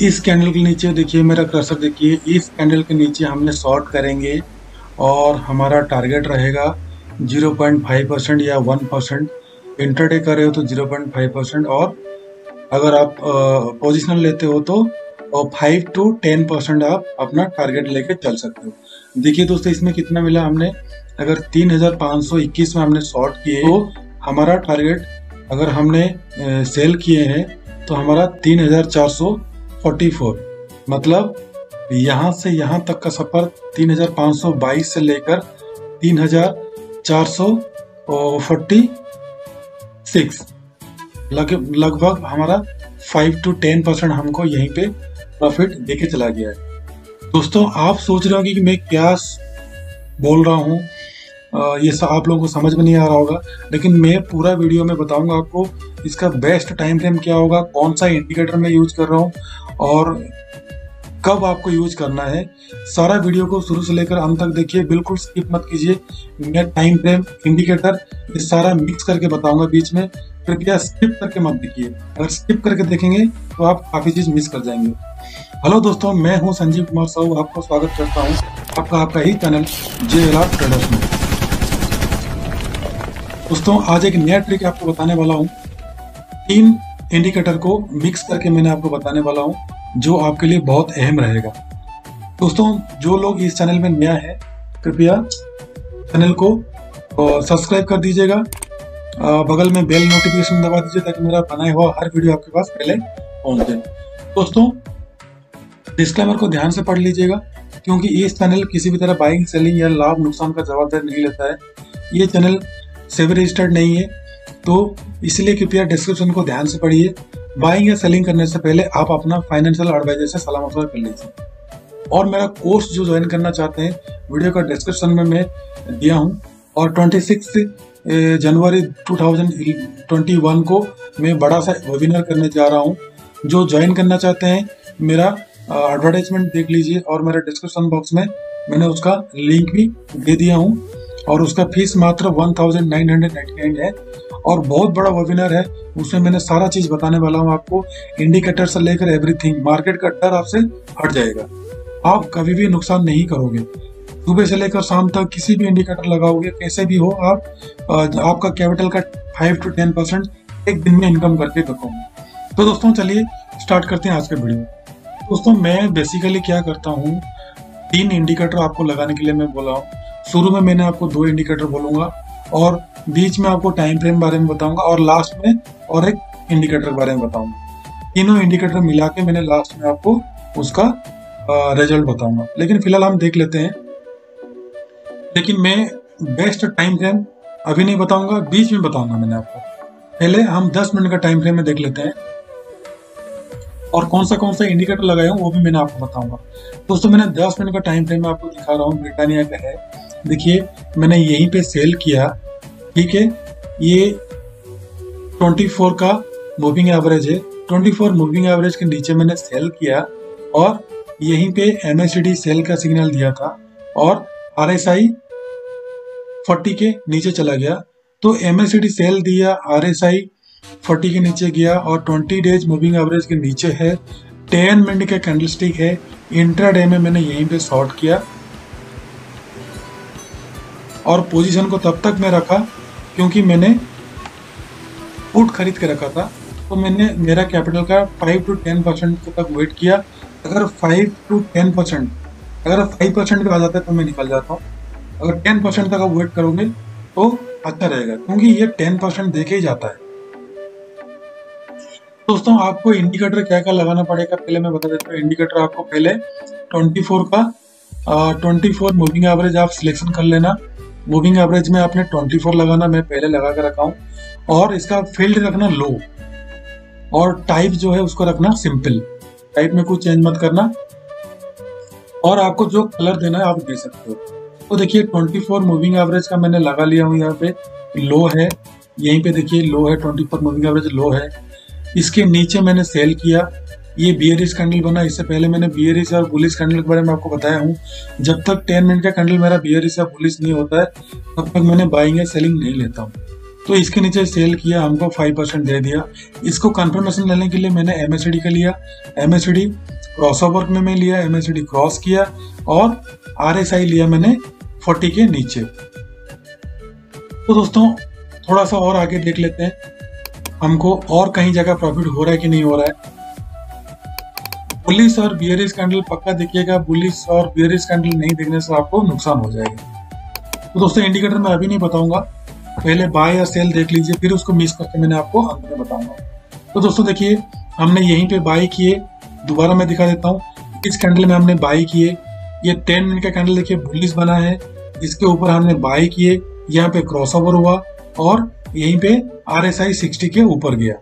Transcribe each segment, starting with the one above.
इस कैंडल के नीचे देखिए, मेरा कर्सर देखिए, इस कैंडल के नीचे हमने शॉर्ट करेंगे और हमारा टारगेट रहेगा 0.5% या 1%। इंटरडे कर रहे हो तो 0.5%, और अगर आप पोजिशनल लेते हो तो 5 to 10% आप अपना टारगेट लेके चल सकते हो। देखिए दोस्तों, इसमें कितना मिला हमने, अगर 3521 में हमने शॉर्ट किए तो हमारा टारगेट, अगर हमने सेल किए हैं तो हमारा 3444, मतलब यहाँ से यहाँ तक का सफर 3522 से लेकर 3446, लगभग हमारा 5 to 10% हमको यहीं पे प्रॉफिट देके चला गया है। दोस्तों, आप सोच रहे होंगे कि मैं क्या बोल रहा हूँ, ये सब आप लोगों को समझ में नहीं आ रहा होगा, लेकिन मैं पूरा वीडियो में बताऊंगा आपको इसका बेस्ट टाइम फ्रेम क्या होगा, कौन सा इंडिकेटर मैं यूज कर रहा हूँ और कब आपको यूज करना है। सारा वीडियो को शुरू से लेकर अंत तक देखिए, बिल्कुल स्किप मत कीजिए। मैं टाइम फ्रेम, इंडिकेटर, ये सारा मिक्स करके बताऊंगा बीच में, कृपया स्किप करके मत देखिए। अगर स्किप करके देखेंगे तो आप काफी चीज मिस कर जाएंगे। हेलो दोस्तों, मैं हूं संजीव कुमार साहू, आपको स्वागत करता हूं आपका ही चैनल JLR ट्रेडर्स में। दोस्तों, आज एक नया ट्रिक आपको बताने वाला हूं। 3 इंडिकेटर को मिक्स करके मैंने आपको बताने वाला हूं, जो आपके लिए बहुत अहम रहेगा। दोस्तों, जो लोग इस चैनल में नया है, कृपया चैनल को सब्सक्राइब कर दीजिएगा, बगल में बेल नोटिफिकेशन दबा दीजिए ताकि मेरा बनाया हुआ हर वीडियो आपके पास पहले पहुंचे। दोस्तों, डिस्क्लेमर को ध्यान से पढ़ लीजिएगा, क्योंकि इस चैनल किसी भी तरह बाइंग, सेलिंग या लाभ नुकसान का जवाबदारी नहीं लेता है। ये चैनल सेबी रजिस्टर्ड नहीं है, तो इसलिए कृपया डिस्क्रिप्शन को ध्यान से पढ़िए। बाइंग या सेलिंग करने से पहले आप अपना फाइनेंशियल एडवाइजर से सलाह मशवरा कर लीजिए। और मेरा कोर्स जो ज्वाइन करना चाहते हैं, वीडियो का डिस्क्रिप्शन में मैं दिया हूँ, और 26 जनवरी 2021 को मैं बड़ा सा वेबिनार करने जा रहा हूँ। जो ज्वाइन करना चाहते हैं, मेरा एडवर्टाइजमेंट देख लीजिए, और मेरे डिस्क्रिप्शन बॉक्स में मैंने उसका लिंक भी दे दिया हूँ, और उसका फीस मात्र 1999 है, और बहुत बड़ा वेबिनार है। उसमें मैंने सारा चीज बताने वाला हूँ आपको, इंडिकेटर से लेकर एवरीथिंग। मार्केट का डर आपसे हट जाएगा, आप कभी भी नुकसान नहीं करोगे। सुबह से लेकर शाम तक किसी भी इंडिकेटर लगाओगे, कैसे भी हो आप, आपका कैपिटल का 5 to 10% एक दिन में इनकम करके दिखाऊंगा। तो दोस्तों, चलिए स्टार्ट करते हैं आज का वीडियो। दोस्तों, मैं बेसिकली क्या करता हूँ, 3 इंडिकेटर आपको लगाने के लिए मैं बोला हूँ। शुरू में मैंने आपको 2 इंडिकेटर बोलूंगा, और बीच में आपको टाइम फ्रेम बारे में बताऊंगा, और लास्ट में और एक इंडिकेटर के बारे में बताऊंगा। तीनों इंडिकेटर मिला के मैंने लास्ट में आपको उसका रिजल्ट बताऊंगा। लेकिन फिलहाल हम देख लेते हैं। लेकिन मैं बेस्ट टाइम फ्रेम अभी नहीं बताऊंगा, बीच में बताऊंगा मैंने आपको। पहले हम 10 मिनट का टाइम फ्रेम में देख लेते हैं, और कौन सा इंडिकेटर लगाया हूँ वो भी मैंने आपको बताऊंगा। दोस्तों, मैंने 10 मिनट का टाइम फ्रेम में आपको दिखा रहा हूँ, ब्रिटानिया का है। देखिए, मैंने यहीं पे सेल किया, ठीक है। ये 24 का मूविंग एवरेज है, 24 मूविंग एवरेज के नीचे मैंने सेल किया, और यहीं पे MACD सेल का सिग्नल दिया था, और RSI 40 के नीचे चला गया। तो MACD सेल दिया, RSI 40 के नीचे गया, और 20 डेज मूविंग एवरेज के नीचे है, 10 मिनट का कैंडलस्टिक है। इंट्राडे में मैंने यहीं पे शॉर्ट किया, और पोजीशन को तब तक मैं रखा क्योंकि मैंने पुट खरीद के रखा था। तो मैंने मेरा कैपिटल का 5 to 10% तक वेट किया। अगर 5 to 10%, अगर 5% पे आ जाता है तो मैं निकल जाता हूँ। अगर 10% तक आप वेट करोगे तो अच्छा रहेगा, क्योंकि ये 10% देके ही जाता है। दोस्तों, आपको इंडिकेटर क्या क्या लगाना पड़ेगा पहले मैं बता देता हूँ। इंडिकेटर आपको पहले 24 मूविंग एवरेज आप सिलेक्शन कर लेना। मूविंग एवरेज में आपने 24 लगाना, मैं पहले लगा के रखा हूँ, और इसका फील्ड रखना लो, और टाइप जो है उसको रखना सिंपल। टाइप में कुछ चेंज मत करना, और आपको जो कलर देना है आप दे सकते हो। तो देखिए, 24 मूविंग एवरेज का मैंने लगा लिया हूँ। यहाँ पे लो है, यहीं पे देखिए लो है, 24 मूविंग एवरेज लो है। इसके नीचे मैंने सेल किया, ये बियरिश कैंडल बना। इससे पहले मैंने बियरिश और बुलिश कैंडल के बारे में आपको बताया हूँ। जब तक 10 मिनट का कैंडल मेरा बियरिश या बुलिश नहीं होता है, तब तक मैंने बाइंग या सेलिंग नहीं लेता हूँ। तो इसके नीचे सेल किया, हमको 5% दे दिया। इसको कंफर्मेशन लेने के लिए मैंने MACD का लिया, MACD क्रॉसओवर में मैं लिया, MACD क्रॉस किया और RSI लिया मैंने 40 के नीचे। तो दोस्तों थोड़ा सा और आगे देख लेते हैं, हमको और कहीं जगह प्रॉफिट हो रहा है कि नहीं हो रहा है। बुलिश और बियरिश कैंडल पक्का देखिएगा, बुलिश और बियरिश कैंडल नहीं देखने से आपको नुकसान हो जाएगा। तो दोस्तों इंडिकेटर मैं अभी नहीं बताऊंगा, पहले बाय या सेल देख लीजिए, फिर उसको मिस करके मैंने आपको अंत में बताऊंगा। तो दोस्तों देखिए हमने यहीं पे बाय किए, दोबारा मैं दिखा देता हूँ। इस कैंडल में हमने बाय किए, ये 10 मिनट का कैंडल देखिए बुलिश बना है, इसके ऊपर हमने बाय किए, यहाँ पे क्रॉसओवर हुआ और यहीं पे RSI 60 के ऊपर गया,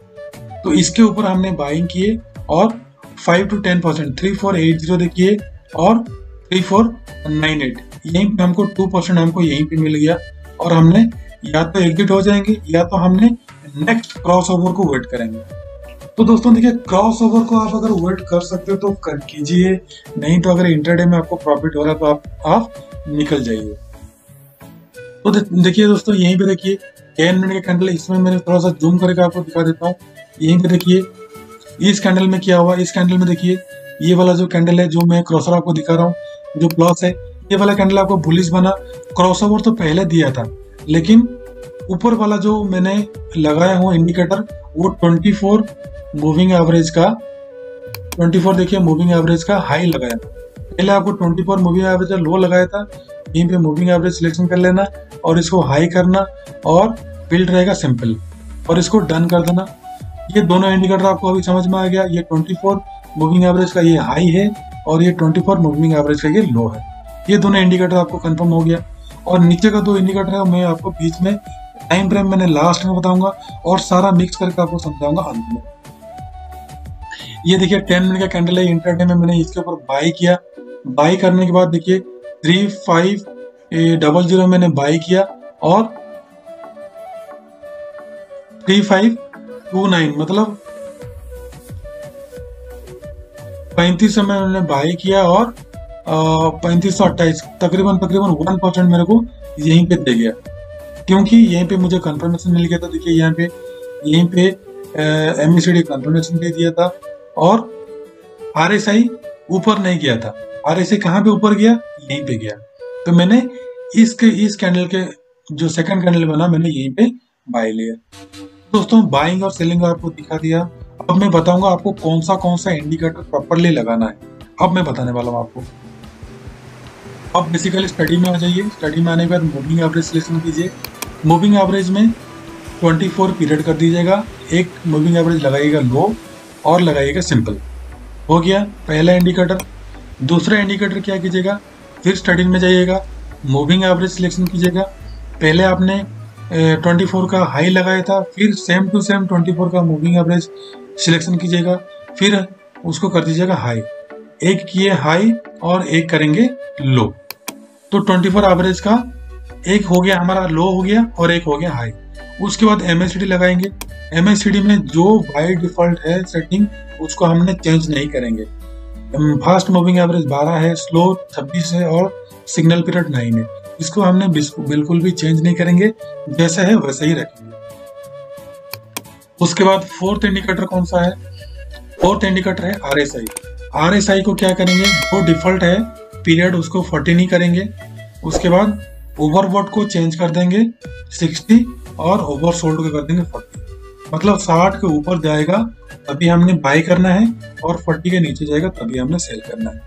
तो इसके ऊपर हमने बाइंग किए और 5 to 10% 3480 देखिए और 3498, यहीं पे हमको 2% हमको यहीं पे मिल गया और हमने या तो एग्जिट हो जाएंगे या तो हमने नेक्स्ट क्रॉस ओवर को वेट करेंगे। तो दोस्तों देखिए क्रॉस ओवर को आप अगर वेट कर सकते हो तो कर कीजिए, नहीं तो अगर इंटरडे में आपको प्रॉफिट हो रहा है तो आप निकल जाइए। तो देखिए दोस्तों यहीं पे देखिए 10 मिनट का कैंडल, इसमें मैंने थोड़ा सा जूम करके आपको दिखा देता हूँ। यहीं पे देखिए इस कैंडल में क्या हुआ, इस कैंडल में देखिए ये वाला जो कैंडल है जो मैं क्रॉसर आपको दिखा रहा हूँ, जो प्लस है, ये वाला कैंडल आपको बुलिश बना, क्रॉसओवर तो पहले दिया था, लेकिन ऊपर वाला जो मैंने लगाया हूँ इंडिकेटर वो 24 मूविंग एवरेज का 24 देखिए मूविंग एवरेज का हाई लगाया था। पहले आपको 24 मूविंग एवरेज का लो लगाया था, यहीं पे मूविंग एवरेज सिलेक्शन कर लेना और इसको हाई करना और फील्ड रहेगा सिंपल और इसको डन कर देना। ये दोनों इंडिकेटर आपको अभी समझ में आ गया, ये 24 मूविंग एवरेज का ये हाई है और ये 24 मूविंग एवरेज का ये लो है। ये दोनों इंडिकेटर आपको कंफर्म हो गया और नीचे का 2 इंडिकेटर है मैं आपको बीच में टाइम फ्रेम मैंने लास्ट में बताऊंगा और सारा मिक्स करके आपको समझाऊंगा अंत में। ये देखिए 10 मिनट का कैंडल है, इंटरडे में मैंने इसके ऊपर बाय किया, बाय करने के बाद देखिए 3500 मैंने बाय किया और 3529 मतलब 3500 में मैंने बाय किया और 3528 तकरीबन 1% मेरे को यहीं पे दे गया, क्योंकि यहीं पे मुझे कंफर्मेशन मिल गया था। देखिए यहीं पे MACD कंफर्मेशन दे दिया था और RSI ऊपर नहीं गया था। RSI कहाँ पे ऊपर गया, यहीं पे गया, तो मैंने इस कैंडल के जो सेकंड कैंडल बना मैंने यहीं पे बाय लिया। दोस्तों बाइंग और सेलिंग आपको दिखा दिया, अब मैं बताऊंगा आपको कौन सा इंडिकेटर प्रॉपरली लगाना है। अब मैं बताने वाला हूँ आपको। अब बेसिकली स्टडी में आ जाइए, स्टडी में आने के बाद मूविंग एवरेज सिलेक्शन कीजिए। मूविंग एवरेज में 24 पीरियड कर दीजिएगा, एक मूविंग एवरेज लगाइएगा लो और लगाइएगा सिंपल। हो गया पहला इंडिकेटर। दूसरा इंडिकेटर क्या कीजिएगा, फिर स्टडी में जाइएगा, मूविंग एवरेज सिलेक्शन कीजिएगा। पहले आपने 24 का हाई लगाया था, फिर सेम टू सेम 24 का मूविंग एवरेज सिलेक्शन कीजिएगा, फिर उसको कर दीजिएगा हाई। एक किए हाई और एक करेंगे लो, तो 24 एवरेज का एक हो गया हमारा लो हो गया और एक हो गया हाई। उसके बाद MACD लगाएंगे। MACD में जो बाय डिफॉल्ट है सेटिंग उसको हमने चेंज नहीं करेंगे। फास्ट मूविंग एवरेज 12 है, स्लो 26 है और सिग्नल पीरियड 9 है। इसको हमने बिल्कुल भी चेंज नहीं करेंगे, जैसा है वैसे ही रखेंगे। उसके बाद फोर्थ इंडिकेटर कौन सा है, फोर्थ इंडिकेटर है RSI। RSI को क्या करेंगे, जो डिफॉल्ट है पीरियड उसको 40 नहीं करेंगे। उसके बाद ओवरबॉट को चेंज कर देंगे 60 और ओवरसोल्ड को कर देंगे 40। मतलब 60 के ऊपर जाएगा तभी हमने बाय करना है और 40 के नीचे जाएगा तभी हमने सेल करना है।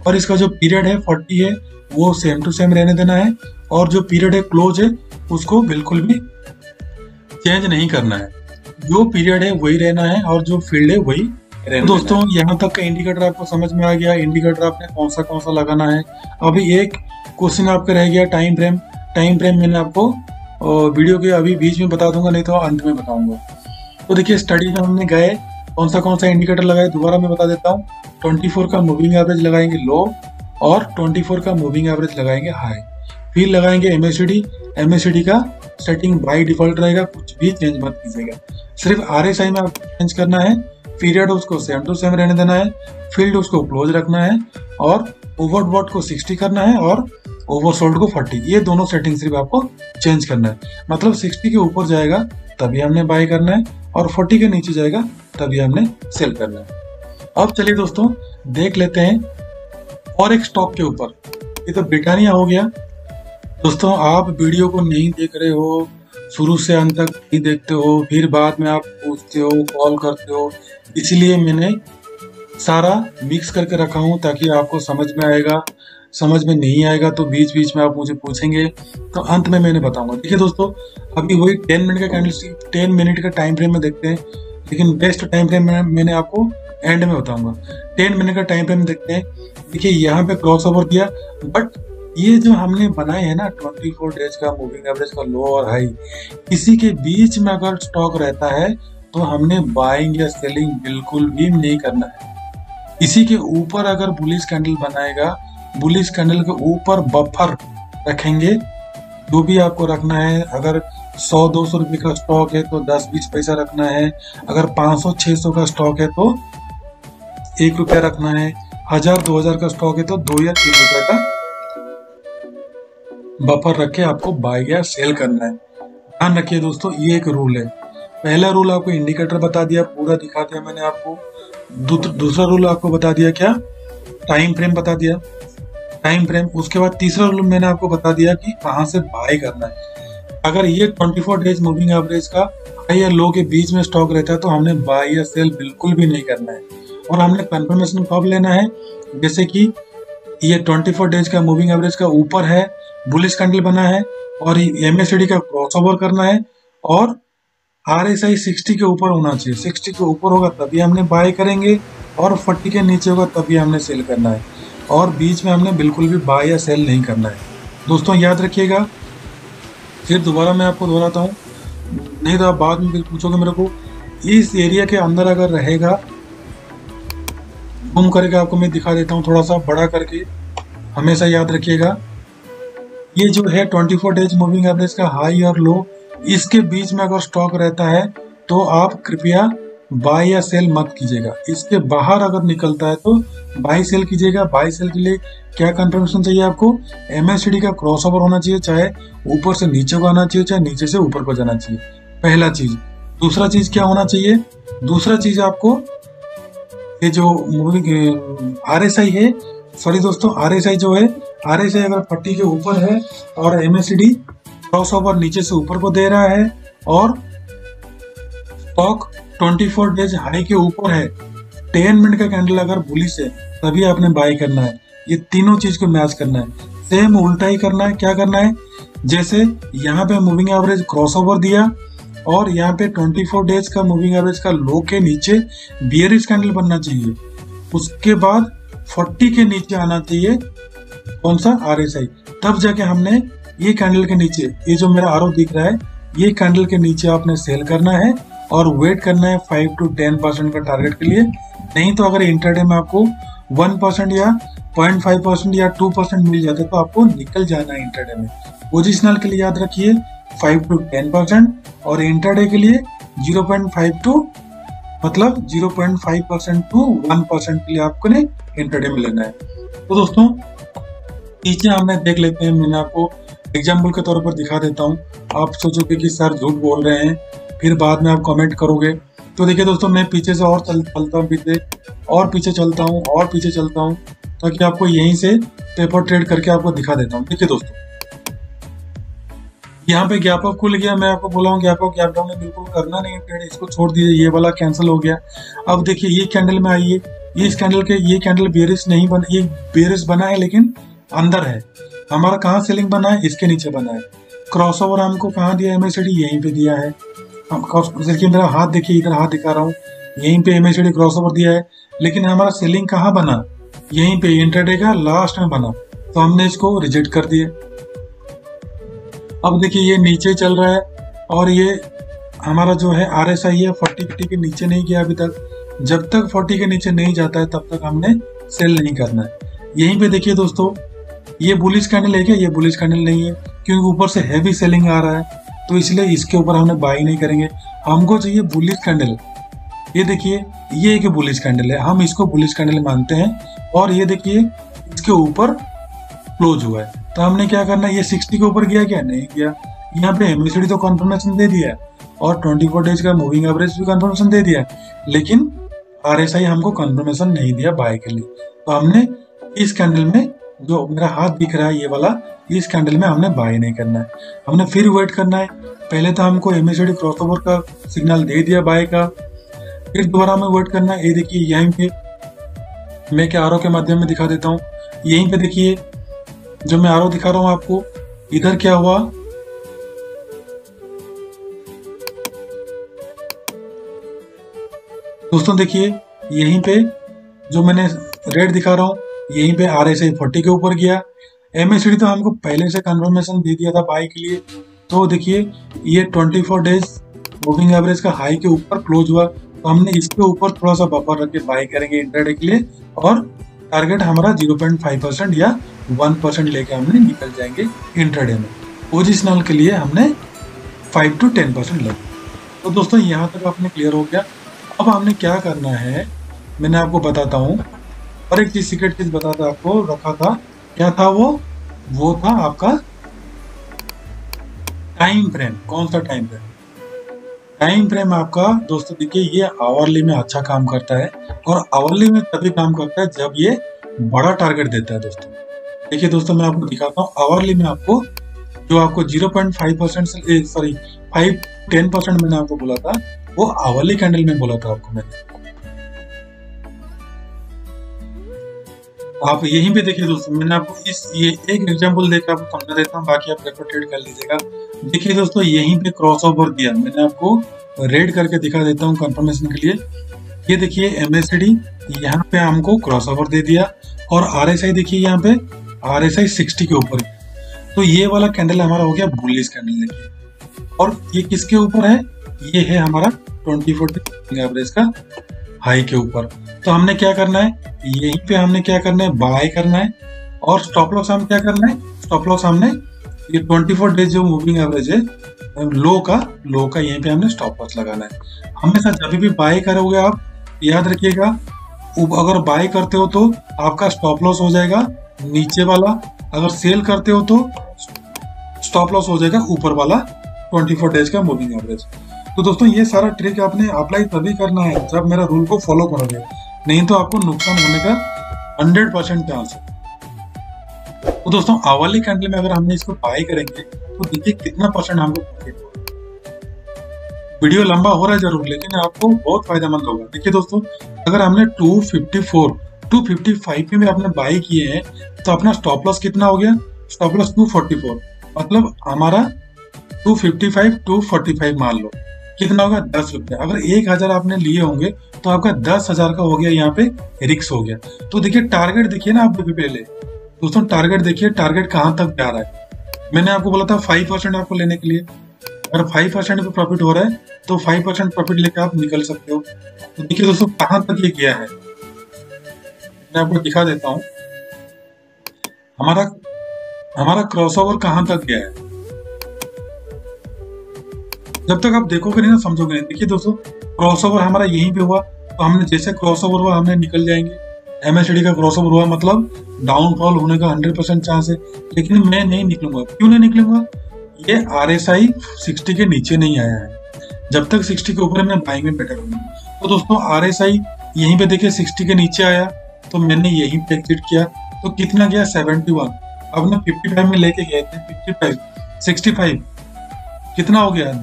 और इसका जो पीरियड है 40 है वो सेम टू सेम रहने देना है और जो पीरियड है क्लोज है उसको बिल्कुल भी चेंज नहीं करना है। जो पीरियड है वही रहना है और जो फील्ड है वही रहना। दोस्तों यहाँ तक का इंडिकेटर आपको समझ में आ गया, इंडिकेटर आपने कौन सा लगाना है। अभी एक क्वेश्चन आपका रह गया टाइम फ्रेम। टाइम फ्रेम मैंने आपको वीडियो के अभी बीच में बता दूंगा, नहीं तो अंत में बताऊंगा। तो देखिए स्टडी में हमने गए कौन सा इंडिकेटर लगाए, दोबारा मैं बता देता हूँ। 24 का मूविंग एवरेज लगाएंगे लो और 24 का मूविंग एवरेज लगाएंगे हाई। फिर लगाएंगे MACD का सेटिंग बाय डिफॉल्ट रहेगा, कुछ भी चेंज मत कीजिएगा। सिर्फ RSI में आपको चेंज करना है, पीरियड उसको सेम टू सेम रहने देना है, फील्ड उसको क्लोज रखना है और ओवरबॉट को 60 करना है और ओवरसोल्ड को 40, ये दोनों सेटिंग सिर्फ आपको चेंज करना है। मतलब 60 के ऊपर जाएगा तभी हमने बाय करना है और 40 के नीचे जाएगा तभी हमने सेल करना है। अब चलिए दोस्तों देख लेते हैं और एक स्टॉक के ऊपर। ये तो ब्रिटानिया हो गया। दोस्तों आप वीडियो को नहीं देख रहे हो, शुरू से अंत तक नहीं देखते हो, फिर बाद में आप पूछते हो, कॉल करते हो, इसलिए मैंने सारा मिक्स करके रखा हूँ ताकि आपको समझ में आएगा। समझ में नहीं आएगा तो बीच बीच में आप मुझे पूछेंगे तो अंत में मैंने बताऊंगा। देखिए दोस्तों अभी वही 10 मिनट का कैंडलस्टिक 10 मिनट का टाइम फ्रेम में देखते हैं, लेकिन बेस्ट टाइम फ्रेम मैंने आपको एंड में बताऊंगा। 10 मिनट का टाइम फ्रेम देखते हैं। देखिए यहाँ पे क्रॉस ओवर दिया, बट ये जो हमने बनाए हैं ना 24 डेज का मूविंग एवरेज का लो और हाई, इसी के बीच में अगर स्टॉक रहता है तो हमने बाइंग या सेलिंग बिल्कुल भी नहीं करना है। इसी के ऊपर अगर बुलिश कैंडल बनाएगा, बुलिश कैंडल के ऊपर बफर रखेंगे, जो भी आपको रखना है। अगर 100-200 रुपए का स्टॉक है तो 10-20 पैसा रखना है। अगर 500-600 का स्टॉक है तो 1 रुपया रखना है। 1000-2000 का स्टॉक है तो 2 या 3 रुपए का बफर रख के आपको बाय या सेल करना है। ध्यान रखिए दोस्तों, ये एक रूल है। पहला रूल आपको इंडिकेटर बता दिया, पूरा दिखा दिया मैंने आपको। दूसरा रूल आपको बता दिया क्या, टाइम फ्रेम बता दिया, टाइम फ्रेम। उसके बाद तीसरा रूल मैंने आपको बता दिया कि कहां से बाय करना है। अगर ये 24 डेज मूविंग एवरेज का हाई या लो के बीच में स्टॉक रहता है तो हमने बाय या सेल बिल्कुल भी नहीं करना है। और हमने कंफर्मेशन कब लेना है, जैसे कि ये 24 डेज का मूविंग एवरेज का ऊपर है, बुलिश कैंडल बना है और MACD का क्रॉसओवर करना है और RSI 60 के ऊपर होना चाहिए। 60 के ऊपर होगा तभी हमने बाय करेंगे और 40 के नीचे होगा तभी हमने सेल करना है। और बीच में हमने बिल्कुल भी बाय या सेल नहीं करना है। दोस्तों याद रखिएगा। फिर दोबारा मैं आपको दोहराता हूँ, नहीं तो आप बाद में पूछोगे मेरे को। इस एरिया के अंदर अगर रहेगा, घूम करके आपको मैं दिखा देता हूँ थोड़ा सा बड़ा करके, हमेशा याद रखिएगा। ये जो है 24 डेज मूविंग एवरेज का हाई और लो, इसके बीच में अगर स्टॉक रहता है तो आप कृपया बाय या सेल मत कीजिएगा। इसके बाहर अगर निकलता है तो बाय सेल कीजिएगा। बाय सेल के लिए क्या कंफर्मेशन चाहिए आपको, MACD का क्रॉसओवर होना चाहिए, चाहे ऊपर से नीचे को आना चाहिए, चाहे नीचे से ऊपर को जाना चाहिए, पहला चीज। दूसरा चीज क्या होना चाहिए, दूसरा चीज आपको ये जो मूविंग RSI है, सॉरी दोस्तों RSI जो है, RSI अगर 40 के ऊपर है और MACD क्रॉसओवर नीचे से ऊपर को दे रहा है और स्टॉक 24 डेज हाई के ऊपर है, 10 मिनट का कैंडल अगर बुलिश है तभी आपने बाय करना है। ये तीनों चीज को मैच करना है। सेम उल्टा ही करना है। क्या करना है, जैसे यहाँ पे मूविंग एवरेज क्रॉसओवर दिया और यहाँ पे 24 डेज का मूविंग एवरेज का लो के नीचे बियरिश कैंडल बनना चाहिए। उसके बाद 40 के नीचे आना चाहिए कौन सा, RSI। तब जाके हमने ये कैंडल के नीचे, ये जो मेरा आरो दिख रहा है, ये कैंडल के नीचे आपने सेल करना है और वेट करना है 5 to 10% का टारगेट के लिए। नहीं तो अगर इंट्राडे में आपको 1% या 0.5% या 2% मिल जाता है तो आपको निकल जाना है इंट्राडे में। पोजिशनल के लिए याद रखिए 5 to 10% और इंट्राडे के लिए 0.5 to मतलब 0.5% to 1% के लिए आपको ने इंट्राडे में लेना है। तो दोस्तों नीचे हमने देख लेते हैं, मैंने आपको एग्जाम्पल के तौर पर दिखा देता हूँ। आप सोचोगे कि सर झूठ बोल रहे हैं, फिर बाद में आप कमेंट करोगे। तो देखिए दोस्तों मैं पीछे से और चलता हूँ, पीछे और पीछे चलता हूँ और पीछे चलता हूँ ताकि आपको यहीं से पेपर ट्रेड करके आपको दिखा देता हूँ। देखिए दोस्तों यहाँ पे गैप अप खुल गया, मैं आपको बोला हूँ गैप अप गैप डाउन में बिल्कुल करना नहीं है ट्रेड, इसको छोड़ दीजिए, ये वाला कैंसिल हो गया। अब देखिए ये कैंडल में आइए, इस कैंडल के ये कैंडल बेरिश नहीं बना, ये बेरिश बना है लेकिन अंदर है। हमारा कहाँ सेलिंग बना है, इसके नीचे बना है। क्रॉसओवर हमको कहाँ दिया, MACD यहीं पे दिया है। हम देखिए मेरा हाथ देखिए, इधर हाथ दिखा रहा हूँ, यहीं पे MACD क्रॉसओवर दिया है, लेकिन हमारा सेलिंग कहाँ बना, यहीं पे इंट्राडे का लास्ट में बना, तो हमने इसको रिजेक्ट कर दिया। अब देखिए ये नीचे चल रहा है और ये हमारा जो है RSI है 40 के नीचे नहीं गया अभी तक। जब तक 40 के नीचे नहीं जाता है तब तक हमने सेल नहीं करना है। यहीं पे देखिए दोस्तों ये बुलिश कैंडल है क्या, ये बुलिश कैंडल नहीं है क्योंकि ऊपर से हैवी सेलिंग आ रहा है, तो इसलिए इसके ऊपर हमने बाई नहीं करेंगे। हमको चाहिए बुलिश कैंडल। ये देखिए ये एक बुलिश कैंडल है, हम इसको बुलिश कैंडल मानते हैं और ये देखिए इसके ऊपर क्लोज हुआ है। तो हमने क्या करना है, ये 60 के ऊपर गया क्या, नहीं गया। यहाँ पे एमएसडी तो कंफर्मेशन दे दिया और 24 डेज का मूविंग एवरेज भी कंफर्मेशन दे दिया, लेकिन आरएसआई हमको कंफर्मेशन नहीं दिया बाय के लिए। तो हमने इस कैंडल में, जो मेरा हाथ दिख रहा है ये वाला, इस कैंडल में हमने बाय नहीं करना है, हमने फिर वेट करना है। पहले तो हमको एमएसडी क्रॉसओवर का सिग्नल दे दिया बाय का, फिर दोबारा हमें वेट करना है। ये देखिए यहीं पे मैं क्या आरो के माध्यम में दिखा देता हूँ। यहीं पे देखिए जो मैं आरो दिखा रहा हूँ आपको, इधर क्या हुआ, दोस्तों देखिए यहीं पे जो मैंने रेड दिखा रहा हूँ, यहीं पे आरएसआई 40 के ऊपर गया। एमएसडी तो हमको पहले से कंफर्मेशन दे दिया था बाय के लिए। तो देखिए ये 24 डेज मूविंग एवरेज का हाई के ऊपर क्लोज हुआ, तो हमने इसके ऊपर थोड़ा सा बफर रख के बाय करेंगे इंट्राडे के लिए, और टारगेट हमारा 0.5% या 1% लेके हमने निकल जाएंगे इंट्राडे में। पोजिशनल के लिए हमने 5 to 10% लगे। तो दोस्तों यहाँ तक आपने क्लियर हो गया। अब हमने क्या करना है मैंने आपको बताता हूँ, और एक चीज सीक्रेट चीज बताता आपको रखा था, क्या था वो था आपका टाइम फ्रेम। कौन सा टाइम फ्रेम? टाइम फ्रेम आपका दोस्तों देखिए ये आवरली में अच्छा काम करता है, और आवरली में तभी काम करता है जब ये बड़ा टारगेट देता है दोस्तों। देखिए दोस्तों मैं आपको दिखाता हूँ, आवरली में आपको जो आपको 0.5% से सॉरी 5-10% मैंने आपको बोला था, वो आवरली कैंडल में बोला था आपको मैंने। आप यहीं पे देखिए दोस्तों, मैंने आपको ये एक एग्जांपल देकर आपको समझा देता हूँ, बाकी आप रेफर ट्रेड कर लीजिएगा। देखिए दोस्तों यहीं पे क्रॉसओवर दिया, मैंने आपको रेड करके दिखा देता हूँ कंफर्मेशन के लिए। ये देखिए एमएसडी यहाँ पे हमको क्रॉसओवर दे दिया, और आरएसआई देखिए यहाँ पे आरएसआई 60 के ऊपर। तो ये वाला कैंडल हमारा हो गया बुलिश कैंडल देखिए, और ये किसके ऊपर है, ये है हमारा 24 एवरेज का हाई के ऊपर। तो हमने क्या करना है, यहीं पे हमने क्या करना है, बाय करना है, और स्टॉप लॉस हम क्या करना है, स्टॉप लॉस हमने ये 24 डेज जो मूविंग एवरेज है लो का यहीं पे हमने स्टॉप लॉस लगाना है। हमेशा जब भी बाय करोगे आप याद रखिएगा, अगर बाय करते हो तो आपका स्टॉप लॉस हो जाएगा नीचे वाला, अगर सेल करते हो तो स्टॉप लॉस हो जाएगा ऊपर वाला 24 डेज का मूविंग एवरेज। तो दोस्तों ये सारा ट्रिक आपने अप्लाई तभी करना है जब मेरा रूल को फॉलो करोगे, नहीं तो आपको नुकसान होने का 100% चांस है। तो दोस्तों आवरली कैंडल में अगर हमने इसको बाय करेंगे तो देखिए कितना परसेंट हमको प्रॉफिट होगा। वीडियो लंबा हो रहा है जरूर, लेकिन आपको बहुत फायदेमंद होगा। देखिए दोस्तों अगर हमने 255 पे में आपने बाय किए हैं, तो अपना स्टॉप लॉस कितना हो गया, स्टॉप लॉस 244, मतलब हमारा 255 245 मान लो कितना होगा 10 रुपया। अगर 1000 आपने लिए होंगे तो आपका 10,000 का हो गया, यहाँ पे रिक्स हो गया। तो देखिए टारगेट देखिए ना आप पहले दोस्तों, टारगेट देखिए, टारगेट कहाँ तक जा रहा है। मैंने आपको बोला था 5% आपको लेने के लिए, अगर 5% पे प्रॉफिट हो रहा है तो 5% प्रॉफिट लेकर आप निकल सकते हो। तो देखिए दोस्तों कहाँ तक ये गया है, मैं आपको दिखा देता हूँ हमारा क्रॉसओवर कहाँ तक गया है। जब तक आप देखोगे नहीं ना समझोगे नहीं। देखिए दोस्तों क्रॉसओवर हमारा यहीं पे हुआ, तो हमने जैसे क्रॉसओवर हुआ हमने निकल जाएंगे। एमएसडी का क्रॉसओवर हुआ मतलब डाउनफॉल होने का 100% चांस है, लेकिन मैं नहीं निकलूंगा। क्यों नहीं निकलूंगा, ये आरएसआई 60 के नीचे नहीं आया है, जब तक 60 के ऊपर मैं बाइंग में बैठा रहूंगा। तो दोस्तों आरएसआई यहीं पे देखिए 60 के नीचे आया, तो मैंने यहीं पे एग्जिट किया। तो कितना गया 71, अब मैं 55 में लेके गए थे 55 65, कितना हो गया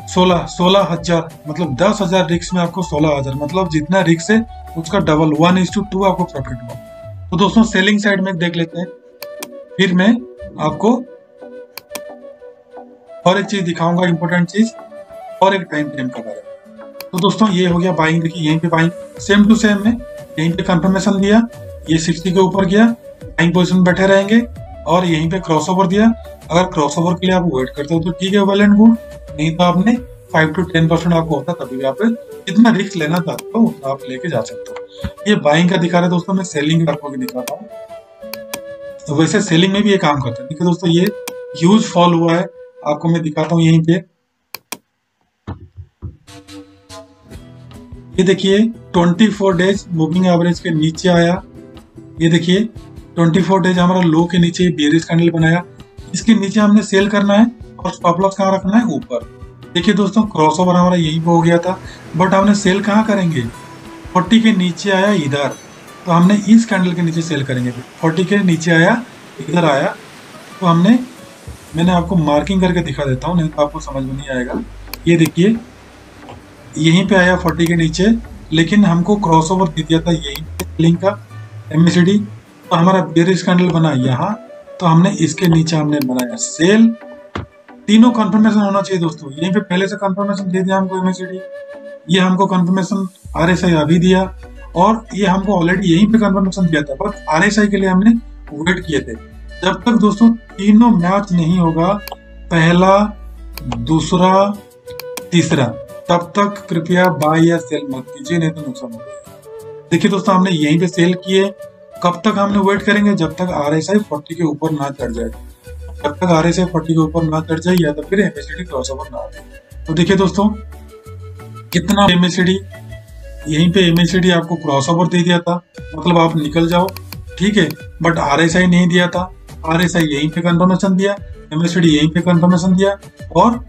16,000, मतलब 10,000 रिक्स में आपको 16,000, मतलब जितना रिक्स है उसका डबल 1:2 आपको प्रॉफिट हुआ। तो दोस्तों सेलिंग साइड में देख लेते हैं, फिर मैं आपको और एक चीज दिखाऊंगा, इंपॉर्टेंट चीज, और एक टाइम फ्रेम का बारे में। तो दोस्तों ये हो गया बाइंग, देखिए यहीं पे बाइंग सेम टू सेम में यहीं पे कंफर्मेशन दिया, ये 60 के ऊपर गया, बाइंग पोजीशन बैठे रहेंगे, और यहीं पे क्रॉसओवर दिया। अगर क्रॉसओवर के लिए आप वेट करते हो तो ठीक है, वेल एंड गुड, नहीं तो आपने 5 to 10% आपको होता, तभी आप जितना रिस्क लेना चाहते हो उतना आप लेके जा सकते हो। ये बाइंग का दिखा रहा है दोस्तों, मैं सेलिंग का आपको भी दिखाता हूँ। तो वैसे सेलिंग में भी ये काम करता है। देखिए दोस्तों ये ह्यूज फॉल हुआ है, आपको मैं दिखाता हूँ यहीं पे। ये देखिए 24 डेज मूविंग एवरेज के नीचे आया, ये देखिए 24 डेज हमारा लो के नीचे बेयरिश कैंडल बनाया, इसके नीचे हमने सेल करना है और स्टॉप लॉस कहाँ रखना है, ऊपर। देखिए दोस्तों क्रॉसओवर हमारा यहीं पे हो गया था, बट हमने सेल कहाँ करेंगे, 40 के नीचे आया इधर, तो हमने इस कैंडल के नीचे सेल करेंगे। 40 के नीचे आया, इधर आया, तो मैंने आपको मार्किंग करके दिखा देता हूँ, नहीं तो आपको समझ में नहीं आएगा। ये देखिए यहीं पे आया 40 के नीचे, लेकिन हमको क्रॉसओवर दे दिया था यहीं पे सेलिंग का MACD, तो हमारा बेयरिश कैंडल बना यहाँ, तो हमने इसके नीचे हमने बनाया सेल। तीनों कंफर्मेशन होना चाहिए दोस्तों, यहीं पे पहले से कंफर्मेशन दे दिया हमको MACD, ये हमको कंफर्मेशन RSI अभी दिया, और ये हमको ऑलरेडी यहीं पे कंफर्मेशन दिया था, बस RSI के लिए हमने वेट किए थे। जब तक दोस्तों तीनों मैच नहीं होगा, पहला दूसरा तीसरा, तब तक कृपया बाय या सेल मत कीजिए, नहीं तो नुकसान होगा। देखिए दोस्तों हमने यहीं पे सेल किए, कब तक हमने वेट करेंगे, जब तक RSI 40 के ऊपर ना चढ़ जाए, जब तक RSI 40 के ऊपर ना चढ़ जाए, या तो फिर MACD क्रॉसओवर ना आ जाए। तो देखिए दोस्तों कितना MACD, यहीं पे MACD आपको क्रॉसओवर दे दिया था, मतलब आप निकल जाओ, ठीक है, बट RSI नहीं दिया था, RSI यहीं पे कंफर्मेशन दिया, MACD यहीं पे कंफर्मेशन दिया, और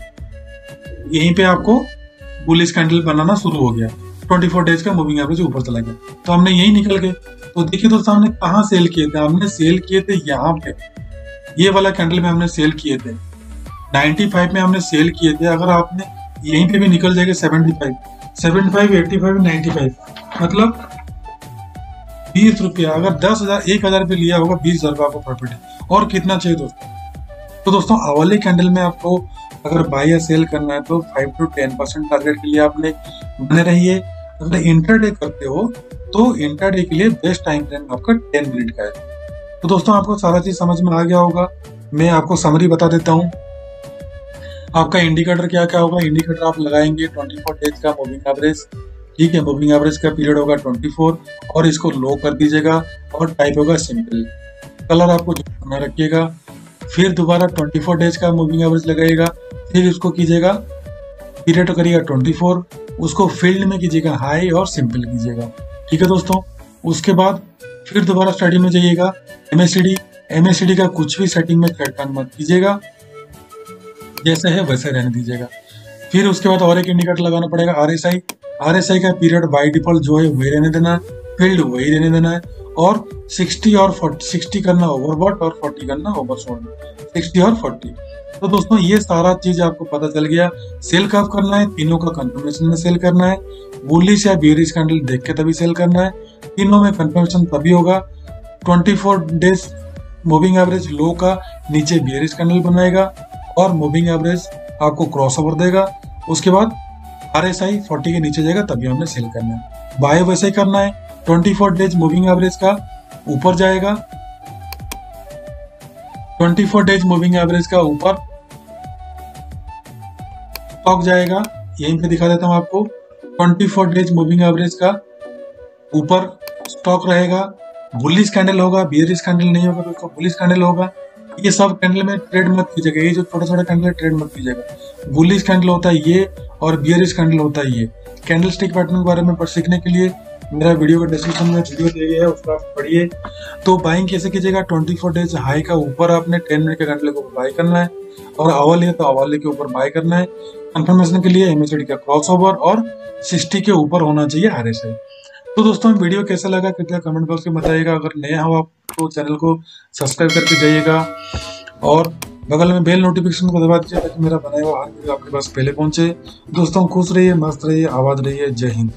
यहीं पे आपको बुलिश कैंडल बनाना शुरू हो गया, 24 डेज का मूविंग एवरेज ऊपर चला गया, तो हमने यही निकल गए। तो देखिए दोस्तों हमने कहाँ सेल किए थे, हमने सेल किए थे यहाँ पे, ये वाला कैंडल में हमने सेल किए थे, 95 में हमने सेल किए थे। अगर आपने यहीं पे भी निकल जाएगा 75, 85, 95, मतलब 20 रुपया, अगर 10,000 1,000 पे लिया होगा, 20,000 रुपया आपको प्रॉफिट है, और कितना चाहिए दोस्तों। तो दोस्तों अवले कैंडल में आपको अगर बाय या सेल करना है तो 5 to 10% टारगेट के लिए आपने बने रहिए। अगर इंट्राडे करते हो तो इंट्राडे के लिए बेस्ट टाइम फ्रेम आपका 10 मिनट का है। तो दोस्तों आपको सारा चीज समझ में आ गया होगा, मैं आपको समरी बता देता हूँ। आपका इंडिकेटर क्या क्या होगा, इंडिकेटर आप लगाएंगे 24 डेज का मूविंग एवरेज, ठीक है, मूविंग एवरेज का पीरियड होगा 24, और इसको लो कर दीजिएगा, और टाइप होगा सिंपल, कलर आपको बना रखिएगा। फिर दोबारा 24 डेज का मूविंग एवरेज लगाइएगा, फिर इसको कीजिएगा पीरियड करिएगा 24, उसको फील्ड में कीजिएगा हाई और सिंपल कीजिएगा, ठीक है दोस्तों। उसके बाद फिर दोबारा स्टडी में जाइएगा, MACD का कुछ भी सेटिंग में छेड़खानी मत कीजिएगा, जैसे है वैसे रहने दीजिएगा। फिर उसके बाद और एक इंडिकेटर लगाना पड़ेगा RSI का पीरियड बाय डिफॉल्ट जो है वही रहने देना है, फील्ड वही रहने देना है, और 60 और 40, 60 करना ओवरबॉट और 40 करना ओवरसोल्ड, 60 और 40। तो दोस्तों ये सारा चीज आपको पता चल गया। सेल कब करना है, तीनों का कंफर्मेशन में सेल करना है, बुलिश या बेयरिश कैंडल देख के तभी सेल करना है, तीनों में कंफर्मेशन तभी होगा। 24 डेज मूविंग एवरेज लो का नीचे बेयरिश कैंडल बनाएगा, और मूविंग एवरेज आपको क्रॉसओवर देगा। उसके बाद RSI 40 के नीचे जाएगा, तभी हमने सेल करना है। बाय वैसे ही करना है, 24 डेज मूविंग एवरेज का ऊपर जाएगा, 24 डेज मूविंग एवरेज का ऊपर स्टॉक जाएगा, यहीं पे दिखा देता हूं आपको, 24 डेज मूविंग एवरेज का ऊपर स्टॉक रहेगा। बुलिश कैंडल होगा, बेयरिश कैंडल नहीं होगा, तो उसको बुलिश कैंडल होगा। ये सब कैंडल में ट्रेड मत कीजिएगा, ये जो छोटा छोटा कैंडल है ट्रेड मत कीजिएगा। बुलिश कैंडल होता है ये, और बेयरिश कैंडल होता है ये। कैंडल स्टिक पैटर्न के बारे में सीखने के लिए मेरा वीडियो का डिस्क्रिप्शन में वीडियो दिया गया है, उसको आप पढ़िए। तो बाइंग कैसे कीजिएगा, 24 डेज हाई का ऊपर आपने 10 मिनट के कैंडल को बाय करना है, और अवल है तो अवल के ऊपर बाय करना है। कंफर्मेशन के लिए MACD का क्रॉसओवर और 60 के ऊपर होना चाहिए RSI। तो दोस्तों वीडियो कैसा लगा कृपया कमेंट बॉक्स में बताइएगा। अगर नया हो आप तो चैनल को सब्सक्राइब करके जाइएगा, और बगल में बेल नोटिफिकेशन को दबा दीजिए ताकि मेरा बनाया हुआ हर वीडियो आपके पास पहले पहुंचे। दोस्तों खुश रहिए, मस्त रहिए, आबाद रहिए। जय हिंद।